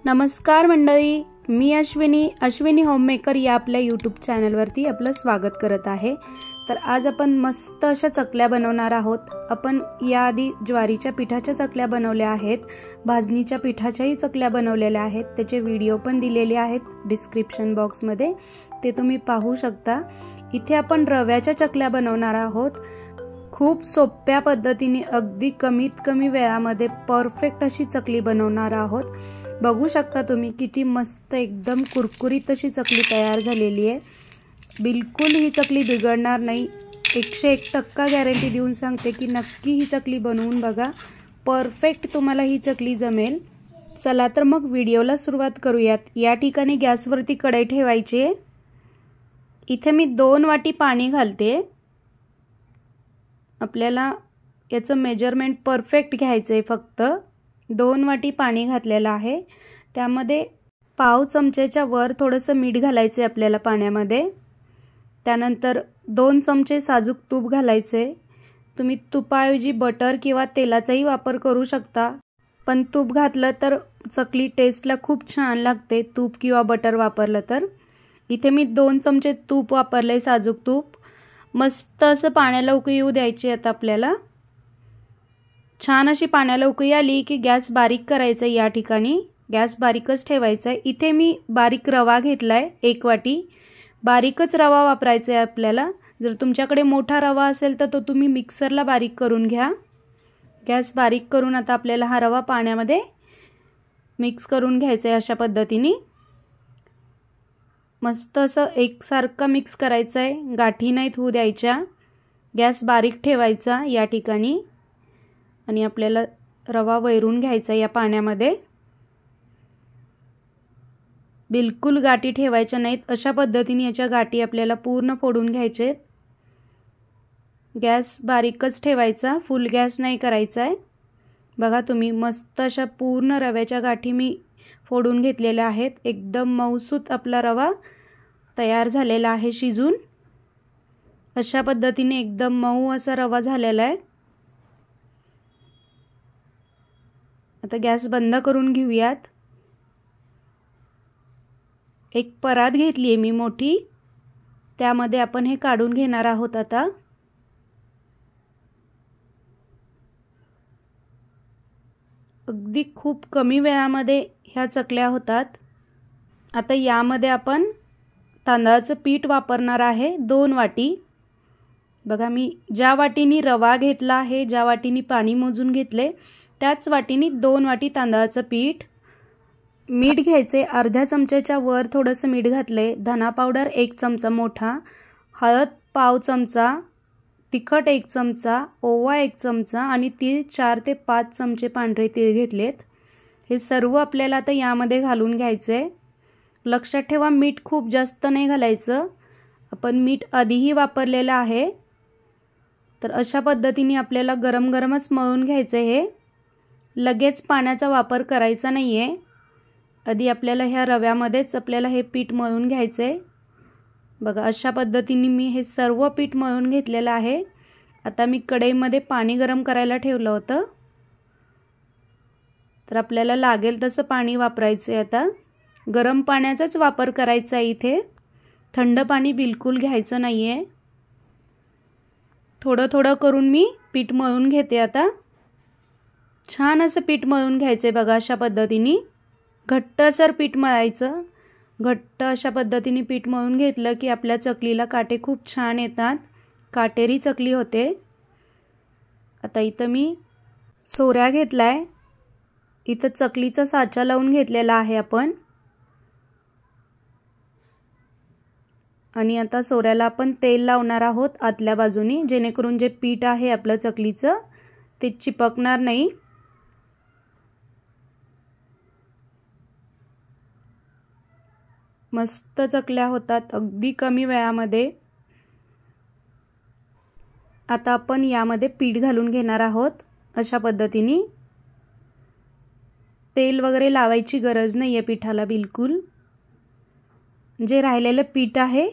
नमस्कार मंडळी, मी अश्विनी होममेकर या आपल्या यूट्यूब चॅनलवरती आपलं स्वागत करत आहे। तर आज आपण मस्त अशा चकल्या बनवणार आहोत। आपण याआधी ज्वारीच्या पिठाच्या चकल्या बनवल्या आहेत, भाजणीच्या पिठाच्याही चकल्या बनवलेल्या आहेत। त्याचे व्हिडिओ पण दिलेले आहेत डिस्क्रिप्शन बॉक्समध्ये, ते तुम्ही पाहू शकता। इथे आपण रव्याच्या चकल्या बनवणार आहोत। खूप सोप्या पद्धतीने अगदी कमीत कमी वेळामध्ये परफेक्ट अशी चकली बनवणार आहोत। बघू शकता तुम्ही किती मस्त एकदम कुरकुरीत अशी चकली तयार झालेली आहे। बिलकुल ही चकली बिघडणार नाही। 101% गॅरंटी देऊन सांगते की नक्की ही चकली बनवून बघा, परफेक्ट तुम्हाला ही चकली जमेल। चला तर मग व्हिडिओला सुरुवात करूयात। या ठिकाणी गॅसवरती कढई ठेवायची आहे। इथे मी 2 वाटी पाणी घालते। आपल्याला याचं मेजरमेंट परफेक्ट घ्यायचं आहे। फक्त 2 वाटी पाणी घातलेलं आहे। त्यामध्ये पाव चमचेच्या वर थोडंसं मीठ घालायचे आपल्याला पाण्यामध्ये। त्यानंतर 2 चमचे साजूक तूप घालायचे। तुम्ही तुपाऐवजी बटर किंवा तेलाचाही वापर करू शकता, पण तूप घातलं तर चकली टेस्टला खूप छान लागते, तूप किंवा बटर वापरलं तर। इथे मी 2 चमचे तूप वापरले, साजूक तूप। मस्त असं पाण्याला उकळी येऊ द्यायची आता आपल्याला। छान अशी पाण्याला उकळी आली की गॅस बारीक करायचा। या ठिकाणी गॅस बारीकच ठेवायचा आहे। इथे मी बारीक रवा घेतलाय 1 वाटी। बारीकच रवा वापरायचा आहे आपल्याला। जर तुमच्याकडे मोठा रवा असेल तर तो तुम्ही मिक्सरला बारीक करून घ्या। गॅस बारीक करून आता आपल्याला हा रवा पाण्यामध्ये मिक्स करून घ्यायचा आहे अशा पद्धतीने। मस्त असं एकसारखं मिक्स करायचं आहे, गाठी नाहीत होऊ द्यायच्या। गॅस बारीक ठेवायचा या ठिकाणी आणि आपल्याला रवा वैरून घ्यायचा या पाण्यामध्ये। बिलकुल गाठी ठेवायच्या नाहीत, अशा पद्धतीने याच्या गाठी आपल्याला पूर्ण फोडून घ्यायचे। गॅस बारीकच ठेवायचा, फुल गॅस नाही करायचा आहे। बघा तुम्ही मस्त अशा पूर्ण रव्याच्या गाठी मी फोडून घेतलेल्या आहेत। एकदम मऊसूत आपला रवा तयार झालेला आहे शिजून। अशा पद्धतीने एकदम मऊ असा रवा झालेला आहे। आता गॅस बंद करून घेऊयात। एक परात घेतली आहे मी मोठी, त्यामध्ये आपण हे काढून घेणार आहोत आता। अगदी खूप कमी वेळामध्ये ह्या चकल्या होतात। आता यामध्ये आपण तांदळाचं पीठ वापरणार आहे 2 वाटी। बघा मी ज्या वाटीनी रवा घेतला आहे, ज्या वाटीनी पाणी मोजून घेतले, त्याच वाटीनी 2 वाटी तांदळाचं पीठ। मीठ घ्यायचे, अर्ध्या चमच्याच्या वर थोडंसं मीठ घातले। धना पावडर 1 चमचा मोठा, हळद पाव चमचा, तिखट 1 चमचा, ओवा 1 चमचा आणि तीळ 4 ते 5 चमचे पांढरे तीळ घेतलेत। हे सर्व आपल्याला आता यामध्ये घालून घ्यायचे। लक्षात ठेवा, मीठ खूप जास्त नाही घालायचं, आपण मीठ आधीही वापरलेलं आहे। तर अशा पद्धतीने आपल्याला गरम गरमच मळून घ्यायचं। हे लगेच पाण्याचा वापर करायचा नाही आहे। आधी आपल्याला ह्या रव्यामध्येच आपल्याला हे पीठ मळून घ्यायचं आहे। बघा अशा पद्धतीने मी हे सर्व पीठ मळून घेतलेलं आहे। आता मी कढईमध्ये पाणी गरम करायला ठेवलं होतं, तर आपल्याला लागेल तसं पाणी वापरायचं आहे। आता गरम पाण्याचाच वापर करायचा आहे इथे, थंड पाणी बिलकुल घ्यायचं नाही आहे। थोडं थोडं करून मी पीठ मळून घेते आता। छान असं पीठ मळून घ्यायचं आहे। बघा अशा पद्धतीने घट्टसर पीठ मळायचं। घट्ट अशा पद्धतीने पीठ मळून घेतलं की आपल्या चकलीला काटे खूप छान येतात, काटेरी चकली होते। आता इथं मी सोऱ्या घेतलाय, इथं चकलीचा साचा लावून घेतलेला आहे आपण। आणि आता सोऱ्याला आपण तेल लावणार आहोत आतल्या बाजूनी, जेणेकरून जे पीठ आहे आपलं चकलीचं ते चिपकणार नाही। मस्त चकल्या होतात अगदी कमी वेळामध्ये। आता आपण यामध्ये पीठ घालून घेणार आहोत अशा पद्धतीने। तेल वगैरे लावायची गरज नाही आहे पिठाला बिलकुल। जे राहिलेलं पीठ आहे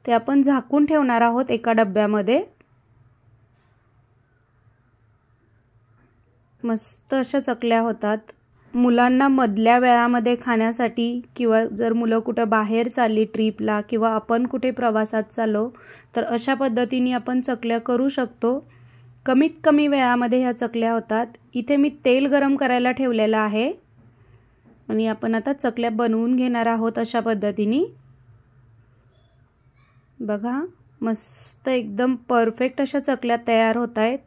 ते आपण झाकून ठेवणार आहोत एका डब्यामध्ये। मस्त अशा चकल्या होतात। मुलांना मधल्या वेळामध्ये खाण्यासाठी किंवा जर मुलं कुठं बाहेर चालली ट्रिपला किंवा आपण कुठे प्रवासात चाललो तर अशा पद्धतीने आपण चकल्या करू शकतो. कमीत कमी वेळामध्ये ह्या चकल्या होतात. इथे मी तेल गरम करायला ठेवलेलं आहे आणि आपण आता चकल्या बनवून घेणार आहोत अशा पद्धतीने. बघा मस्त एकदम परफेक्ट अशा चकल्या तयार होत आहेत.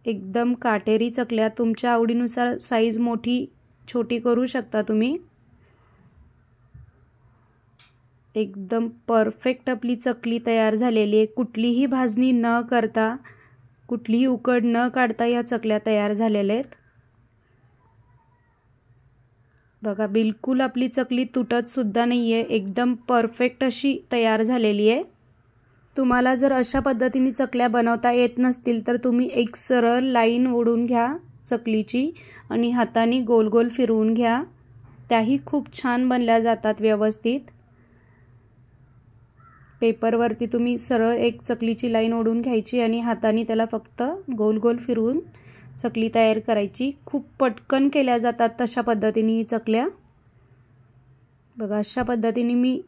एकदम काटेरी चकल्या. तुमच्या आवडीनुसार साईज मोठी छोटी करू शकता तुम्ही. एकदम परफेक्ट आपली चकली तयार झालेली आहे. कुठलीही भाजणी न करता कुठलीही उकड न काढता या चकल्या तयार झालेल्या आहेत. बघा बिलकुल आपली चकली तुटत सुद्धा नाही आहे. एकदम परफेक्ट अशी तयार झालेली आहे. तुम्हाला जर अशा पद्धतीने चकल्या बनवता येत नसतील तर तुम्ही एक सरळ लाईन ओढून घ्या चकलीची आणि हाताने गोल गोल फिरवून घ्या. त्याही खूप छान बनल्या जातात व्यवस्थित. पेपरवरती तुम्ही सरळ एक चकलीची लाईन ओढून घ्यायची आणि हाताने त्याला फक्त गोल गोल फिरवून चकली तयार करायची. खूप पटकन केल्या जातात तशा पद्धतीने ही चकल्या. बघा अशा पद्धतीने मी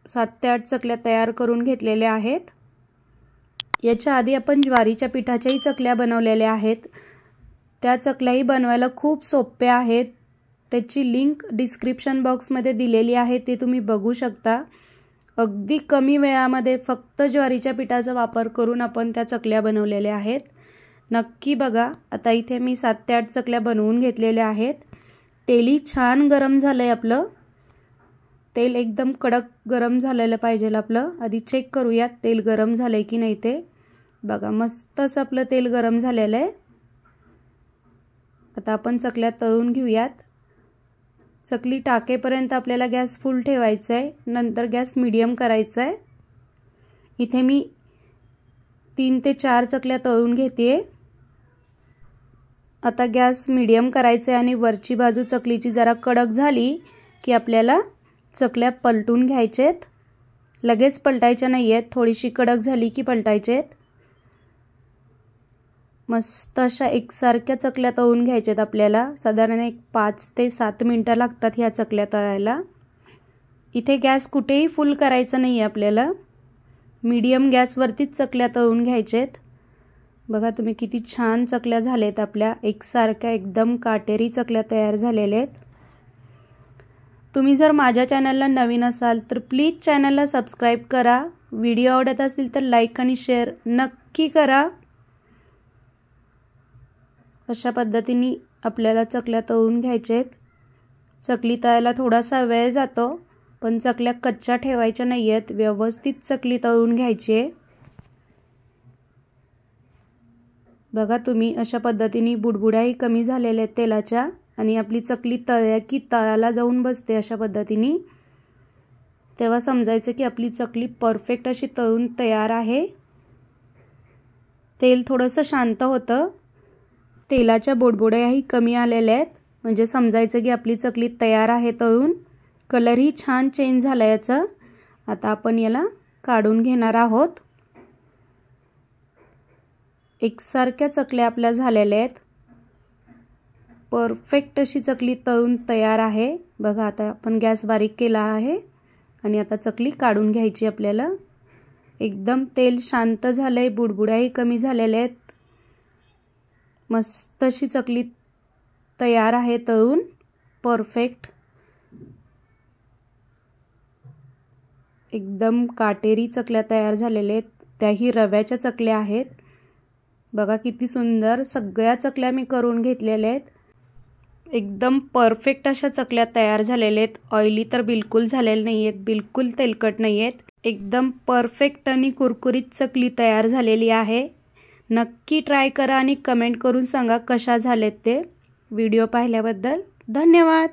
7 ते 8 चकल्या तयार करून घेतलेल्या आहेत. याच्या आधी आपण ज्वारीच्या पिठाच्याही चकल्या बनवलेल्या आहेत. त्या चकल्याही बनवायला खूप सोप्या आहेत. त्याची लिंक डिस्क्रिप्शन बॉक्समध्ये दिलेली आहे, ते तुम्ही बघू शकता. अगदी कमी वेळामध्ये फक्त ज्वारीच्या पिठाचा वापर करून आपण त्या चकल्या बनवलेल्या आहेत. नक्की बघा. आता इथे मी 7 ते 8 चकल्या बनवून घेतलेल्या आहेत. तेलही छान गरम झालं आहे आपलं. तेल एकदम कडक गरम झालेलं पाहिजे आपलं. आधी चेक करूयात तेल गरम झालं आहे की नाही ते. बघा मस्तच आपलं तेल गरम झालेलं आहे. आता आपण चकल्या तळून घेऊयात. चकली टाकेपर्यंत आपल्याला गॅस फुल ठेवायचा आहे. नंतर गॅस मीडियम करायचा आहे. इथे मी 3 ते 4 चकल्या तळून घेते. आता गॅस मीडियम करायचा आहे आणि वरची बाजू चकलीची जरा कडक झाली की आपल्याला चकल्या पलटून घ्यायचेत. लगेच पलटायच्या नाही आहेत. थोडीशी कडक झाली की पलटायचेत. मस्त अशा एकसारख्या चकल्या तळून घ्यायच्यात आपल्याला. साधारण 5 ते 7 मिनटं लागतात ह्या चकल्या तळायला. इथे गॅस कुठेही फुल करायचं नाही आहे आपल्याला. मीडियम गॅसवरतीच चकल्या तळून घ्यायचेत. बघा तुम्ही किती छान चकल्या झाल्यात आपल्या. एकसारख्या एकदम काटेरी चकल्या तयार झालेल्या आहेत. तुम्ही जर माझ्या चॅनलला नवीन असाल तर प्लीज चॅनलला सबस्क्राईब करा. व्हिडिओ आवडत असेल तर लाईक आणि शेअर नक्की करा. अशा पद्धतीने आपल्याला चकल्या तळून घ्यायच्या आहेत. चकली तळायला थोडासा वेळ जातो पण चकल्या कच्च्या ठेवायच्या नाही आहेत. व्यवस्थित चकली तळून घ्यायची आहे. बघा तुम्ही अशा पद्धतीने बुडबुड्याही कमी झालेल्या आहेत तेलाच्या आणि आपली चकली तळल्या की तळाला जाऊन बसते अशा पद्धतीने. तेव्हा समजायचं की आपली चकली परफेक्ट अशी तळून तयार आहे. तेल थोडंसं शांत होतं. तेलाच्या बुडबुड्याही कमी आलेल्या आहेत म्हणजे समजायचं की आपली चकली तयार आहे तळून. कलरही छान चेंज झाला याचा. आता आपण याला काढून घेणार आहोत. एकसारख्या चकल्या आपल्या झालेल्या आहेत. परफेक्ट अशी चकली तळून तयार आहे. बघा आता आपण गॅस बारीक केला आहे आणि आता चकली काढून घ्यायची आपल्याला. एकदम तेल शांत झालंय. बुडबुड्याही कमी झालेल्या आहेत. मस्त अशी चकली तयार आहे तळून परफेक्ट. एकदम काटेरी चकल्या तयार झालेल्या आहेत. त्याही रव्याच्या चकल्या आहेत. बघा किती सुंदर सगळ्या चकल्या मी करून घेतलेल्या आहेत. एकदम परफेक्ट अशा चकल्या तयार झालेल्या आहेत. ऑइली तर बिलकुल झालेले नाही आहेत. बिलकुल तेलकट नाही आहेत. एकदम परफेक्ट आणि कुरकुरीत चकली तयार झालेली आहे. नक्की ट्राय करा आणि कमेंट करून सांगा कशा झालेत ते. व्हिडिओ पाहिल्याबद्दल धन्यवाद.